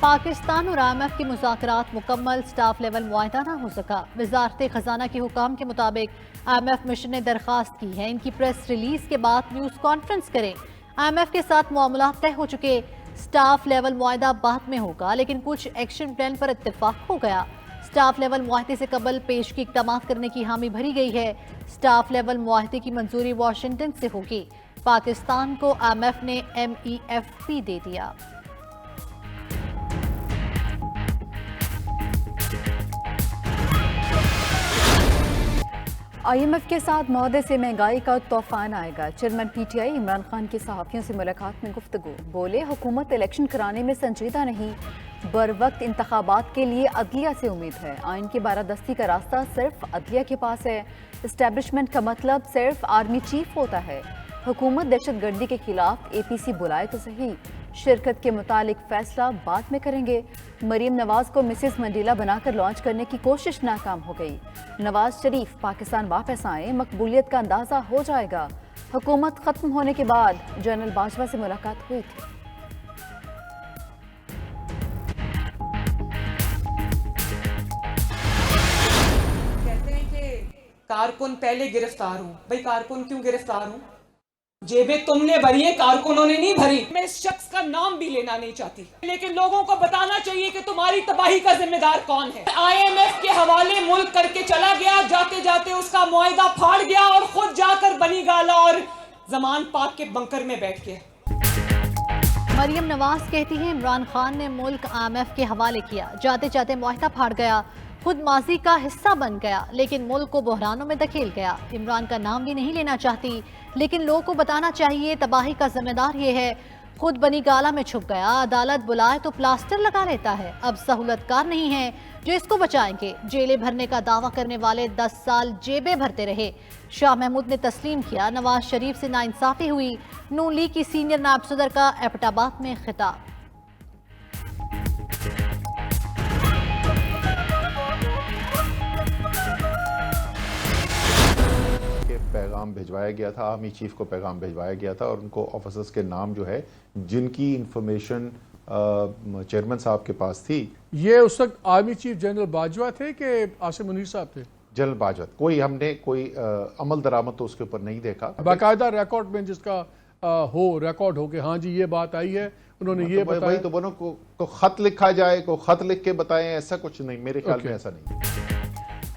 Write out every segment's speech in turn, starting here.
پاکستان اور IMF کے مذاکرات مکمل، سٹاف لیول معاہدہ نہ ہو سکا۔ وزارت خزانہ کے حکام کے مطابق IMF مشن نے درخواست کی ہے ان کی پریس ریلیز کے بعد نیوز کانفرنس کریں۔ IMF کے ساتھ معاملات طے ہو چکے، سٹاف لیول معاہدہ بعد میں ہوگا، لیکن کچھ ایکشن پلان پر اتفاق ہو گیا۔ سٹاف لیول معاہدے سے قبل پیشگی اقدامات کرنے کی حامی بھری گئی ہے۔ سٹاف لیول معاہدے کی منظوری واشنگٹن سے ہوگی۔ پاکستان کو IMF نے MEF دے دیا۔ IMF کے ساتھ معاہدے سے مہنگائی کا طوفان آئے گا۔ چیئرمین PTI عمران خان کی صحافیوں سے ملاقات میں گفتگو، بولے حکومت الیکشن کرانے میں سنجیدہ نہیں، بر وقت انتخابات کے لیے عدلیہ سے امید ہے۔ آئین کی بالادستی کا راستہ صرف عدلیہ کے پاس ہے، اسٹیبلشمنٹ کا مطلب صرف آرمی چیف ہوتا ہے۔ حکومت دہشت گردی کے خلاف APC بلائے تو صحیح، شرکت کے متعلق فیصلہ بعد میں کریں گے۔ مریم نواز کو مسز منڈیلا بنا کر لانچ کرنے کی کوشش ناکام ہو گئی۔ نواز شریف پاکستان واپس آئیں، مقبولیت کا اندازہ ہو جائے گا۔ حکومت ختم ہونے کے بعد جنرل باجوہ سے ملاقات ہوئی تھی۔ کہتے ہیں کہ کارکن پہلے گرفتار ہوں۔ بھئی کارکن کیوں گرفتار ہوں؟ جیبیں تم نے بھری ہیں، کارکنوں نے نہیں بھری۔ میں اس شخص کا نام بھی لینا نہیں چاہتی، لیکن لوگوں کو بتانا چاہیے کہ تمہاری تباہی کا ذمہ دار کون ہے۔ IMF کے حوالے ملک کر کے چلا گیا، جاتے جاتے اس کا معاہدہ پھاڑ گیا اور خود جا کر بنی گالا اور زمان پاک کے بنکر میں بیٹھ کے۔ مریم نواز کہتی ہیں عمران خان نے ملک IMF کے حوالے کیا، جاتے جاتے معاہدہ پھاڑ گیا، خود ماضی کا حصہ بن گیا، لیکن ملک کو بحرانوں میں دھکیل گیا۔ عمران کا نام بھی نہیں لینا چاہتی، لیکن لوگوں کو بتانا چاہیے تباہی کا ذمہ دار یہ ہے، خود بنی گالا میں چھپ گیا، عدالت بلائے تو پلاسٹر لگا لیتا ہے، اب سہولت کار نہیں ہے جو اس کو بچائیں گے۔ جیلیں بھرنے کا دعویٰ کرنے والے 10 سال جیبیں بھرتے رہے۔ شاہ محمود نے تسلیم کیا نواز شریف سے ناانصافی ہوئی۔ نون لیگ کی سینئر نائب صدر کا ایبٹ آباد میں خطاب۔ پیغام بھجوایا گیا تھا، آرمی چیف کو پیغام بھجوایا گیا تھا اور ان کو آفیسرز کے نام جو ہے جن کی انفارمیشن چیئرمین صاحب کے پاس تھی۔ یہ اس وقت آرمی چیف جنرل باجوہ تھے کہ عاصم منیر صاحب تھے؟ جنرل باجوہ۔ ہم نے کوئی عمل درآمد تو اس کے اوپر نہیں دیکھا، باقاعدہ ریکارڈ میں جس کا ریکارڈ ہو کہ ہاں جی یہ بات آئی ہے، انہوں نے یہ بتایا۔ وہی تو بنو کو خط لکھا جائے، کو خط لکھ کے بتائیں، ایسا کچھ نہیں، میرے خیال میں ایسا نہیں۔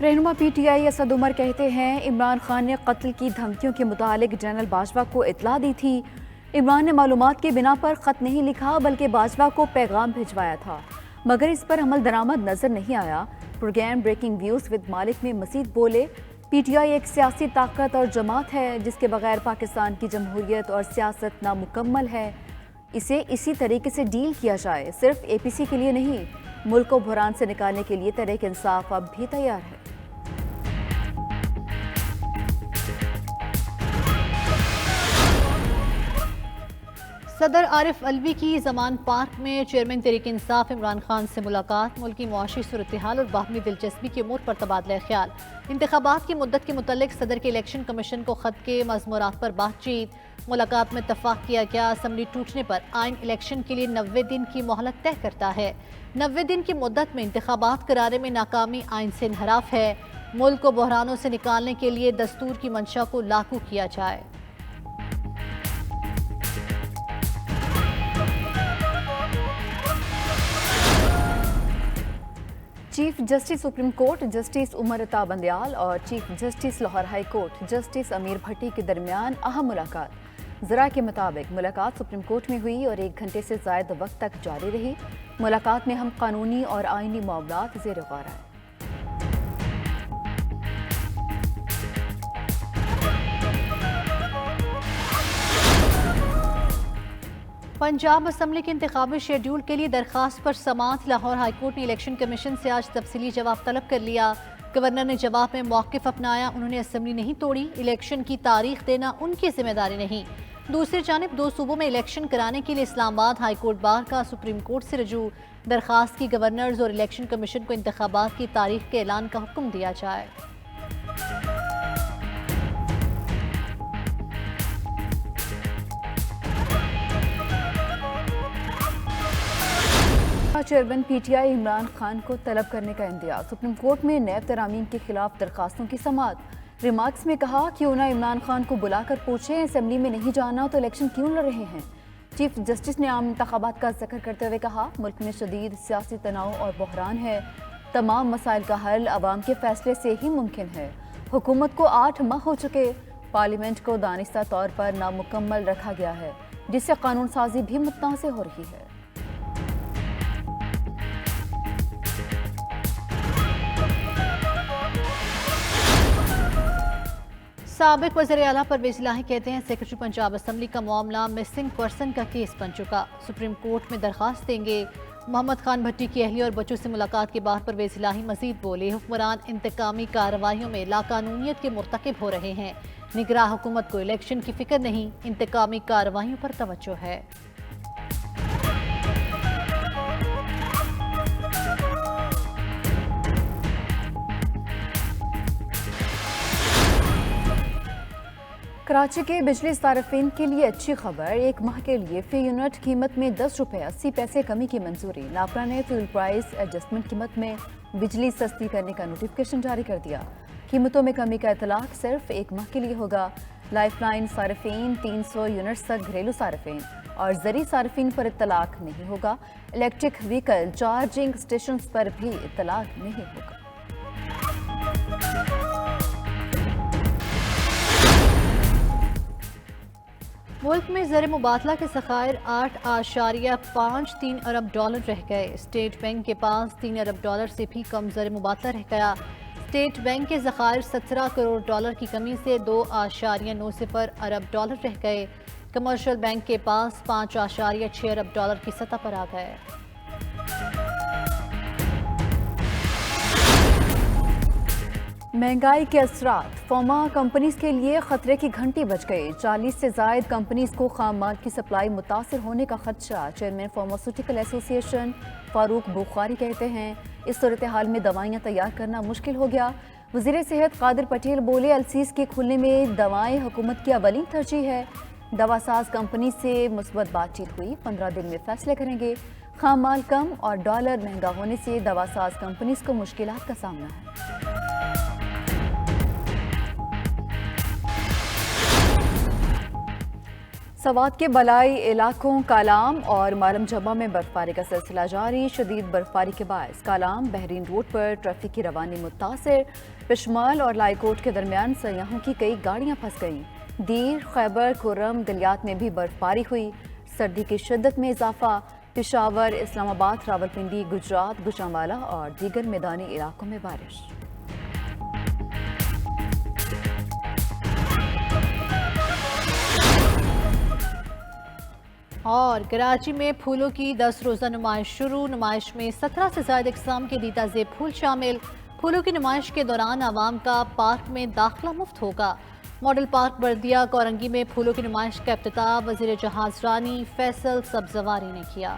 رہنما PTI اسد عمر کہتے ہیں عمران خان نے قتل کی دھمکیوں کے متعلق جنرل باجوہ کو اطلاع دی تھی۔ عمران نے معلومات کے بنا پر خط نہیں لکھا بلکہ باجوہ کو پیغام بھجوایا تھا، مگر اس پر عمل درآمد نظر نہیں آیا۔ پروگرام بریکنگ ویوز ود مالک میں مزید بولے PTI ایک سیاسی طاقت اور جماعت ہے جس کے بغیر پاکستان کی جمہوریت اور سیاست نامکمل ہے، اسے اسی طریقے سے ڈیل کیا جائے، صرف APC کے لیے نہیں، ملک کو بحران سے نکالنے کے لیے تحریک انصاف اب بھی تیار ہے۔ صدر عارف علوی کی زمان پارک میں چیئرمین تحریک انصاف عمران خان سے ملاقات، ملکی معاشی صورتحال اور باہمی دلچسپی کے امور پر تبادلہ خیال۔ انتخابات کی مدت کے متعلق صدر کے الیکشن کمیشن کو خط کے مضمورات پر بات چیت۔ ملاقات میں اتفاق کیا گیا اسمبلی ٹوٹنے پر آئین الیکشن کے لیے 90 دن کی مہلت طے کرتا ہے۔ 90 دن کی مدت میں انتخابات کرانے میں ناکامی آئین سے انحراف ہے۔ ملک کو بحرانوں سے نکالنے کے لیے دستور کی منشا کو لاگو کیا جائے۔ Chief justice supreme court justice Umar Ata Bandial اور chief justice Lahore high court justice Amir Bhatti کے درمیان اہم ملاقات۔ ذرائع کے مطابق ملاقات سپریم کورٹ میں ہوئی اور 1 گھنٹے سے زائد وقت تک جاری رہی۔ ملاقات میں ہم قانونی اور آئینی معاملات زیر غور آئے۔ پنجاب اسمبلی کے انتخابی شیڈول کے لیے درخواست پر سماعت، لاہور ہائی کورٹ نے الیکشن کمیشن سے آج تفصیلی جواب طلب کر لیا۔ گورنر نے جواب میں موقف اپنایا، انہوں نے اسمبلی نہیں توڑی، الیکشن کی تاریخ دینا ان کی ذمہ داری نہیں۔ دوسری جانب 2 صوبوں میں الیکشن کرانے کے لیے اسلام آباد ہائی کورٹ بار کا سپریم کورٹ سے رجوع، درخواست کی گورنرز اور الیکشن کمیشن کو انتخابات کی تاریخ کے اعلان کا حکم دیا جائے۔ Chairman P T I Imran Khan کو طلب کرنے کا اندیا، سپریم کورٹ میں نیب ترامیم کے خلاف درخواستوں کی سماعت۔ ریمارکس میں کہا کیوں نہ عمران خان کو بلا کر پوچھیں اسمبلی میں نہیں جانا تو الیکشن کیوں لڑ رہے ہیں۔ چیف جسٹس نے عام انتخابات کا ذکر کرتے ہوئے کہا ملک میں شدید سیاسی تناؤ اور بحران ہے، تمام مسائل کا حل عوام کے فیصلے سے ہی ممکن ہے۔ حکومت کو 8 ماہ ہو چکے، پارلیمنٹ کو دانستہ طور پر نامکمل رکھا گیا ہے، جس سے قانون سازی بھی متنازع ہو رہی ہے۔ سابق وزیر اعلیٰ پرویز الہی کہتے ہیں سیکرٹری پنجاب اسمبلی کا معاملہ مسنگ پرسن کا کیس بن چکا، سپریم کورٹ میں درخواست دیں گے۔ محمد خان بھٹی کی اہلیہ اور بچوں سے ملاقات کے بعد پرویز الہی مزید بولے حکمران انتقامی کارروائیوں میں لاقانونیت کے مرتکب ہو رہے ہیں، نگراں حکومت کو الیکشن کی فکر نہیں، انتقامی کارروائیوں پر توجہ ہے۔ کراچی کے بجلی صارفین کے لیے اچھی خبر، 1 ماہ کے لیے فی یونٹ قیمت میں 10 روپے 80 پیسے کمی کی منظوری۔ ناپرا نے فیول پرائس ایڈجسٹمنٹ قیمت میں بجلی سستی کرنے کا نوٹیفکیشن جاری کر دیا، قیمتوں میں کمی کا اطلاق صرف 1 ماہ کے لیے ہوگا۔ لائف لائن صارفین 300 یونٹس تک، گھریلو صارفین اور زرعی صارفین پر اطلاق نہیں ہوگا۔ الیکٹرک وہیکل چارجنگ اسٹیشنز پر بھی اطلاق نہیں ہوگا۔ ملک میں زر مبادلہ کے ذخائر 8.53 ارب ڈالر رہ گئے، اسٹیٹ بینک کے پاس 3 ارب ڈالر سے بھی کم زر مبادلہ رہ گیا۔ اسٹیٹ بینک کے ذخائر 17 کروڑ ڈالر کی کمی سے 2.90 ارب ڈالر رہ گئے، کمرشل بینک کے پاس 5.6 ارب ڈالر کی سطح پر آ گئے۔ مہنگائی کے اثرات، فارما کمپنیز کے لیے خطرے کی گھنٹی بج گئی، 40 سے زائد کمپنیز کو خام مال کی سپلائی متاثر ہونے کا خدشہ۔ چیئرمین فارماسیوٹیکل ایسوسی ایشن فاروق بخاری کہتے ہیں اس صورتحال میں دوائیاں تیار کرنا مشکل ہو گیا۔ وزیر صحت قادر پٹیل بولے ایلسیز کے کھلنے میں دوائیں حکومت کی اولین ترجیح ہے۔ دوا ساز کمپنی سے مثبت بات چیت ہوئی، 15 دن میں فیصلے کریں گے۔ خام مال کم اور ڈالر مہنگا ہونے سے دوا ساز کمپنیز کو مشکلات کا سامنا ہے۔ سوات کے بالائی علاقوں کالام اور مالم جبہ میں برفباری کا سلسلہ جاری، شدید برفباری کے باعث کالام بحرین روڈ پر ٹریفک کی روانی متاثر، پشمال اور لائی کوٹ کے درمیان سیاحوں کی کئی گاڑیاں پھنس گئیں۔ دیر، خیبر، خرم، گلیات میں بھی برفباری ہوئی، سردی کی شدت میں اضافہ، پشاور، اسلام آباد، راولپنڈی، گجرات، گوجرانوالا اور دیگر میدانی علاقوں میں بارش۔ اور کراچی میں پھولوں کی 10 روزہ نمائش شروع، نمائش میں 17 سے زائد اقسام کے دیتا زیب پھول شامل۔ پھولوں کی نمائش کے دوران عوام کا پارک میں داخلہ مفت ہوگا۔ ماڈل پارک بردیا کورنگی میں پھولوں کی نمائش کا افتتاح وزیر جہاز رانی فیصل سبزواری نے کیا۔